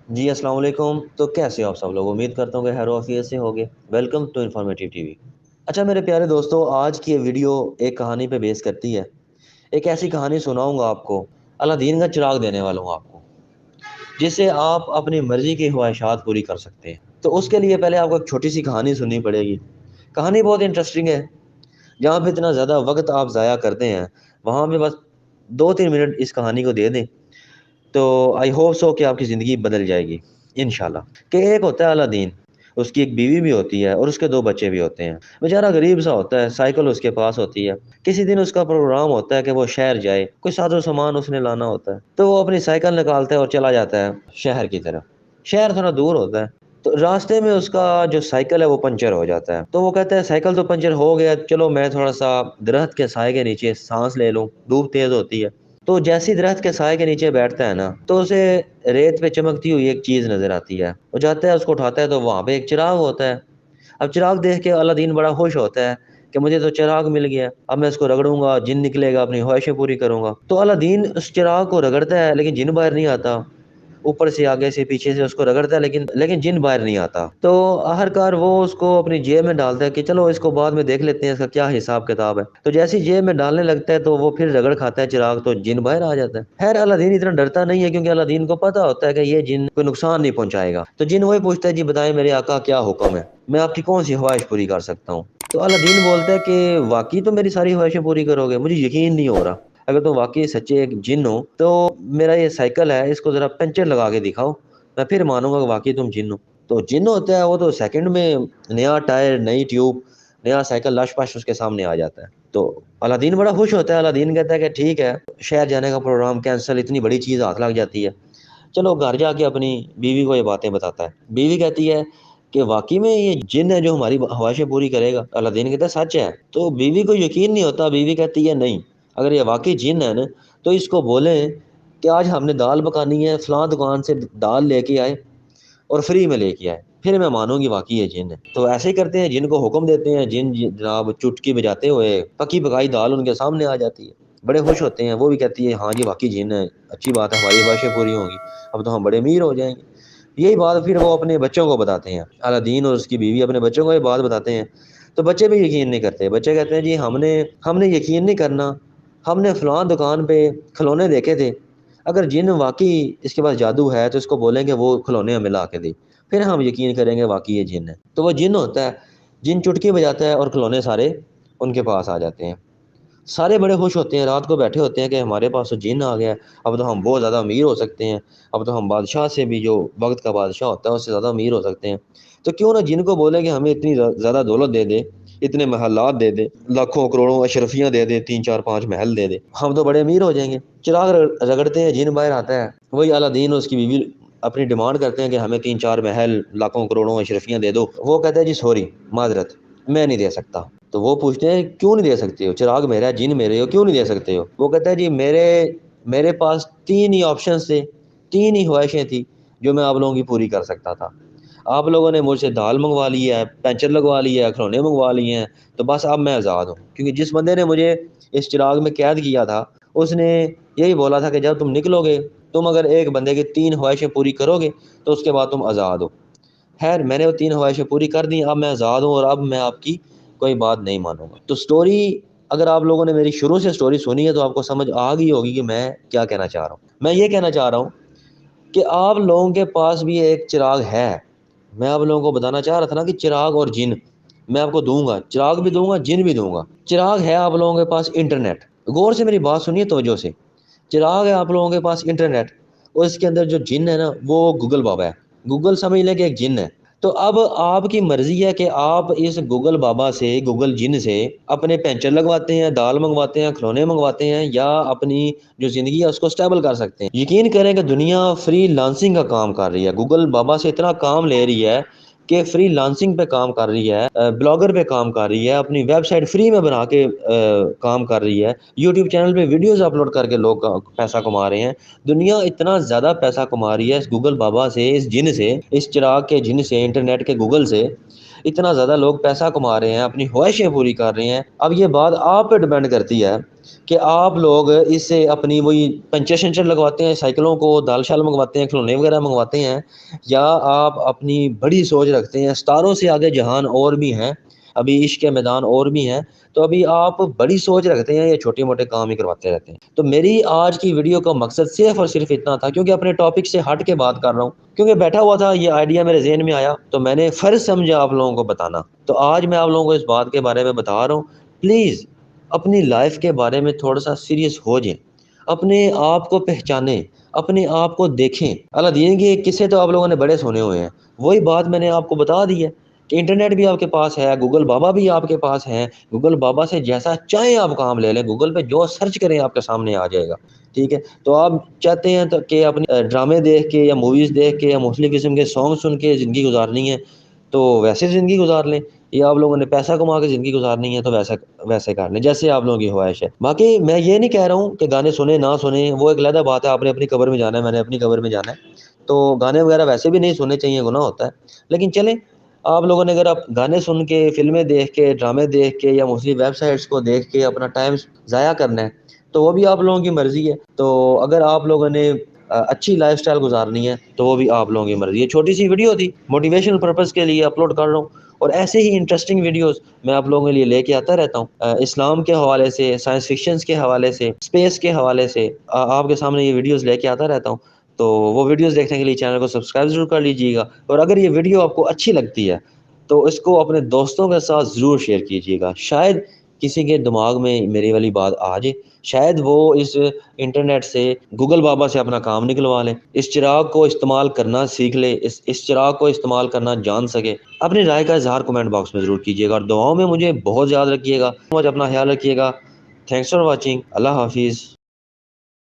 جی السلام علیکم، تو کیسے ہو آپ سب لوگ؟ امید کرتا ہوں کہ خیر و عافیت سے ہوگے۔ Welcome to informative TV. اچھا میرے پیارے دوستو، آج کی یہ ویڈیو ایک کہانی پہ بیس کرتی ہے۔ ایک ایسی کہانی سناؤں گا آپ کو، اللہ دین کا چراغ دینے والا ہوں آپ کو، جس سے آپ اپنی مرضی کی خواہشات پوری کر سکتے ہیں۔ تو اس کے لیے پہلے آپ کو ایک چھوٹی سی کہانی سننی پڑے گی۔ کہانی بہت انٹرسٹنگ ہے۔ جہاں پہ اتنا زیادہ وقت آپ ضائع کرتے ہیں، وہاں پہ بس 2-3 منٹ اس کہانی کو دے دیں تو آئی ہوپ سو کہ آپ کی زندگی بدل جائے گی انشاءاللہ۔ کہ ایک ہوتا ہے الادین، اس کی ایک بیوی بھی ہوتی ہے اور اس کے 2 بچے بھی ہوتے ہیں۔ بیچارہ غریب سا ہوتا ہے، سائیکل اس کے پاس ہوتی ہے۔ کسی دن اس کا پروگرام ہوتا ہے کہ وہ شہر جائے، کوئی ساز و سامان اس نے لانا ہوتا ہے، تو وہ اپنی سائیکل نکالتا ہے اور چلا جاتا ہے شہر کی طرف۔ شہر تھوڑا دور ہوتا ہے، تو راستے میں اس کا جو سائیکل ہے وہ پنچر ہو جاتا ہے۔ تو وہ کہتا ہے سائیکل تو پنچر ہو گیا، چلو میں تھوڑا سا درخت کے سائے کے نیچے سانس لے لوں، دھوپ تیز ہوتی ہے۔ تو جیسی درخت کے سائے کے نیچے بیٹھتا ہے نا، تو اسے ریت پہ چمکتی ہوئی ایک چیز نظر آتی ہے۔ وہ جاتا ہے، اس کو اٹھاتا ہے، تو وہاں پہ ایک چراغ ہوتا ہے۔ اب چراغ دیکھ کے الادین بڑا خوش ہوتا ہے کہ مجھے تو چراغ مل گیا، اب میں اس کو رگڑوں گا، جن نکلے گا، اپنی خواہشیں پوری کروں گا۔ تو الادین اس چراغ کو رگڑتا ہے لیکن جن باہر نہیں آتا۔ اوپر سے آگے سے پیچھے سے اس کو رگڑتا ہے لیکن جن باہر نہیں آتا۔ تو آخرکار وہ اس کو اپنی جیب میں ڈالتا ہے کہ چلو اس کو بعد میں دیکھ لیتے ہیں اس کا کیا حساب کتاب ہے۔ تو جیسی جیب میں ڈالنے لگتا ہے تو وہ پھر رگڑ کھاتا ہے چراغ، تو جن باہر آ جاتا ہے۔ خیر الادین اتنا ڈرتا نہیں ہے کیونکہ الادین کو پتا ہوتا ہے کہ یہ جن کوئی نقصان نہیں پہنچائے گا۔ تو جن وہی پوچھتا ہے جی بتائیں میرے آقا کیا حکم ہے، میں آپ کی کون سی خواہش پوری کر سکتا ہوں؟ تو الادین بولتا ہے کہ واقعی تو میری ساری خواہشیں پوری کرو گے؟ مجھے یقین نہیں ہو رہا۔ اگر تم واقعی سچے ایک جن ہو تو میرا یہ سائیکل ہے اس کو ذرا پنچر لگا کے دکھاؤ، میں پھر مانوں گا کہ واقعی تم جن ہو۔ تو جن ہوتا ہے وہ تو سیکنڈ میں نیا ٹائر، نئی ٹیوب، نیا سائیکل لش پش اس کے سامنے آ جاتا ہے۔ تو الادین بڑا خوش ہوتا ہے۔ الادین کہتا ہے کہ ٹھیک ہے، شہر جانے کا پروگرام کینسل، اتنی بڑی چیز ہاتھ لگ جاتی ہے۔ چلو گھر جا کے اپنی بیوی کو یہ باتیں بتاتا ہے۔ بیوی کہتی ہے کہ واقعی میں یہ جن ہے جو ہماری خواہشیں پوری کرے گا؟ الادین کہتا ہے سچ ہے۔ تو بیوی کو یقین نہیں ہوتا۔ بیوی کہتی ہے نہیں، اگر یہ واقعی جن ہے نا تو اس کو بولیں کہ آج ہم نے دال پکانی ہے، فلاں دکان سے دال لے کے آئے اور فری میں لے کے آئے، پھر میں مانوں گی واقعی یہ جن ہے۔ تو ایسے ہی کرتے ہیں، جن کو حکم دیتے ہیں، جن جناب چٹکی بجاتے ہوئے پکی پکائی دال ان کے سامنے آ جاتی ہے۔ بڑے خوش ہوتے ہیں، وہ بھی کہتی ہے ہاں جی واقعی جن ہے، اچھی بات ہے، ہماری خواہشیں پوری ہوں گی، اب تو ہم بڑے امیر ہو جائیں گے۔ یہی بات پھر وہ اپنے بچوں کو بتاتے ہیں، الادین اور اس کی بیوی اپنے بچوں کو یہ بات بتاتے ہیں۔ تو بچے بھی یقین نہیں کرتے۔ بچے کہتے ہیں جی ہم نے یقین نہیں کرنا، ہم نے فلاں دکان پہ کھلونے دیکھے تھے، اگر جن واقعی اس کے پاس جادو ہے تو اس کو بولیں کہ وہ کھلونے ہمیں لا کے دے، پھر ہم یقین کریں گے واقعی یہ جن ہے۔ تو وہ جن ہوتا ہے، جن چٹکی بجاتا ہے اور کھلونے سارے ان کے پاس آ جاتے ہیں۔ سارے بڑے خوش ہوتے ہیں، رات کو بیٹھے ہوتے ہیں کہ ہمارے پاس تو جن آ گیا ہے، اب تو ہم بہت زیادہ امیر ہو سکتے ہیں، اب تو ہم بادشاہ سے بھی، جو وقت کا بادشاہ ہوتا ہے اس سے زیادہ امیر ہو سکتے ہیں۔ تو کیوں نہ جن کو بولے کہ ہمیں اتنی زیادہ دولت دے دے، اتنے محلات دے دے، لاکھوں کروڑوں اشرفیاں دے دے، 3 4 5 محل دے دے، ہم تو بڑے امیر ہو جائیں گے۔ چراغ رگڑتے ہیں، جن باہر آتا ہے۔ وہی الادین اور اس کی بیوی اپنی ڈیمانڈ کرتے ہیں کہ ہمیں 3 4 محل، لاکھوں کروڑوں اشرفیاں دے دو۔ وہ کہتا ہے جی سوری، معذرت، میں نہیں دے سکتا۔ تو وہ پوچھتے ہیں کیوں نہیں دے سکتے ہو؟ چراغ میرا ہے، جن میرے ہو، کیوں نہیں دے سکتے ہو؟ وہ کہتا ہے جی میرے پاس 3 ہی آپشنز تھے، 3 ہی خواہشیں تھیں جو میں آپ لوگوں کی پوری کر سکتا تھا۔ آپ لوگوں نے مجھ سے دال منگوا لی ہے، پینچر لگوا لی ہے، کھلونے منگوا لیے ہیں، تو بس اب میں آزاد ہوں۔ کیونکہ جس بندے نے مجھے اس چراغ میں قید کیا تھا اس نے یہی بولا تھا کہ جب تم نکلو گے، تم اگر ایک بندے کی 3 خواہشیں پوری کرو گے تو اس کے بعد تم آزاد ہو۔ خیر میں نے وہ 3 خواہشیں پوری کر دی، اب میں آزاد ہوں اور اب میں آپ کی کوئی بات نہیں مانوں گا۔ تو سٹوری، اگر آپ لوگوں نے میری شروع سے سٹوری سنی ہے تو آپ کو سمجھ آ گئی ہوگی کہ میں کیا کہنا چاہ رہا ہوں۔ میں یہ کہنا چاہ رہا ہوں کہ آپ لوگوں کے پاس بھی ایک چراغ ہے۔ میں آپ لوگوں کو بتانا چاہ رہا تھا نا کہ چراغ اور جن میں آپ کو دوں گا، چراغ بھی دوں گا، جن بھی دوں گا۔ چراغ ہے آپ لوگوں کے پاس انٹرنیٹ، غور سے میری بات سنیے توجہ سے۔ چراغ ہے آپ لوگوں کے پاس انٹرنیٹ، اور اس کے اندر جو جن ہے نا وہ گوگل بابا ہے۔ گوگل سمجھ لیں کہ ایک جن ہے۔ تو اب آپ کی مرضی ہے کہ آپ اس گوگل بابا سے، گوگل جن سے اپنے پینچر لگواتے ہیں، دال منگواتے ہیں، کھلونے منگواتے ہیں، یا اپنی جو زندگی ہے اس کو سٹیبل کر سکتے ہیں۔ یقین کریں کہ دنیا فری لانسنگ کا کام کر رہی ہے، گوگل بابا سے اتنا کام لے رہی ہے کہ فری لانسنگ پہ کام کر رہی ہے، بلاگر پہ کام کر رہی ہے، اپنی ویب سائٹ فری میں بنا کے کام کر رہی ہے، یوٹیوب چینل پہ ویڈیوز اپلوڈ کر کے لوگ پیسہ کما رہے ہیں۔ دنیا اتنا زیادہ پیسہ کما رہی ہے اس گوگل بابا سے، اس جن سے، اس چراغ کے جن سے، انٹرنیٹ کے گوگل سے، اتنا زیادہ لوگ پیسہ کما رہے ہیں، اپنی خواہشیں پوری کر رہے ہیں. اب یہ بات آپ پہ ڈیپینڈ کرتی ہے کہ آپ لوگ اس سے اپنی وہی پنچر شنچر لگواتے ہیں، سائیکلوں کو دال شال منگواتے ہیں، کھلونے وغیرہ منگواتے ہیں، یا آپ اپنی بڑی سوچ رکھتے ہیں. ستاروں سے آگے جہان اور بھی ہیں، ابھی عشق کے میدان اور بھی ہیں. تو ابھی آپ بڑی سوچ رکھتے ہیں یا چھوٹے موٹے کام ہی کرواتے رہتے ہیں. تو میری آج کی ویڈیو کا مقصد صرف اور صرف اتنا تھا، کیونکہ اپنے ٹاپک سے ہٹ کے بات کر رہا ہوں، کیونکہ بیٹھا ہوا تھا یہ آئیڈیا میرے ذہن میں آیا تو میں نے فرض سمجھا آپ لوگوں کو بتانا. تو آج میں آپ لوگوں کو اس بات کے بارے میں بتا رہا ہوں. پلیز اپنی لائف کے بارے میں تھوڑا سا سیریس ہو جائیں، اپنے آپ کو پہچانیں، اپنے آپ کو دیکھیں. اللہ دین کے قصے تو آپ لوگوں نے بڑے سنے ہوئے ہیں، وہی بات میں نے آپ کو بتا دی ہے کہ انٹرنیٹ بھی آپ کے پاس ہے، گوگل بابا بھی آپ کے پاس ہیں. گوگل بابا سے جیسا چاہیں آپ کام لے لیں، گوگل پہ جو سرچ کریں آپ کے سامنے آ جائے گا. ٹھیک ہے، تو آپ چاہتے ہیں تو کہ اپنے ڈرامے دیکھ کے یا موویز دیکھ کے یا مختلف قسم کے سانگ سن کے زندگی گزارنی ہے تو ویسے زندگی گزار لیں، یا آپ لوگوں نے پیسہ کما کے زندگی گزارنی ہے تو ویسے کر لیں جیسے آپ لوگوں کی خواہش ہے. باقی میں یہ نہیں کہہ رہا ہوں کہ گانے سنیں نہ سنیں، وہ ایک علیحدہ بات ہے. آپ نے اپنی قبر میں جانا ہے، میں نے اپنی قبر میں جانا ہے، تو گانے وغیرہ ویسے بھی نہیں سننے چاہیے، گناہ ہوتا ہے. لیکن چلیں، آپ لوگوں نے اگر آپ گانے سن کے، فلمیں دیکھ کے، ڈرامے دیکھ کے یا مختلف ویب سائٹس کو دیکھ کے اپنا ٹائم ضائع کرنا ہے تو وہ بھی آپ لوگوں کی مرضی ہے. تو اگر آپ لوگوں نے اچھی لائف سٹائل گزارنی ہے تو وہ بھی آپ لوگوں کی مرضی ہے. چھوٹی سی ویڈیو تھی، موٹیویشنل پرپز کے لیے اپلوڈ کر رہا ہوں، اور ایسے ہی انٹرسٹنگ ویڈیوز میں آپ لوگوں کے لیے لے کے آتا رہتا ہوں. اسلام کے حوالے سے، سائنس فکشنز کے حوالے سے، اسپیس کے حوالے سے آپ کے سامنے یہ ویڈیوز لے کے آتا رہتا ہوں. تو وہ ویڈیوز دیکھنے کے لیے چینل کو سبسکرائب ضرور کر لیجیے گا. اور اگر یہ ویڈیو آپ کو اچھی لگتی ہے تو اس کو اپنے دوستوں کے ساتھ ضرور شیئر کیجیے گا. شاید کسی کے دماغ میں میری والی بات آ جائے، شاید وہ اس انٹرنیٹ سے، گوگل بابا سے اپنا کام نکلوا لیں، اس چراغ کو استعمال کرنا سیکھ لے، اس چراغ کو استعمال کرنا جان سکے. اپنی رائے کا اظہار کمنٹ باکس میں ضرور کیجیے گا، اور دعاؤں میں مجھے بہت یاد رکھیے گا. اپنا خیال رکھیے گا. Thanks for watching. اللہ حافظ.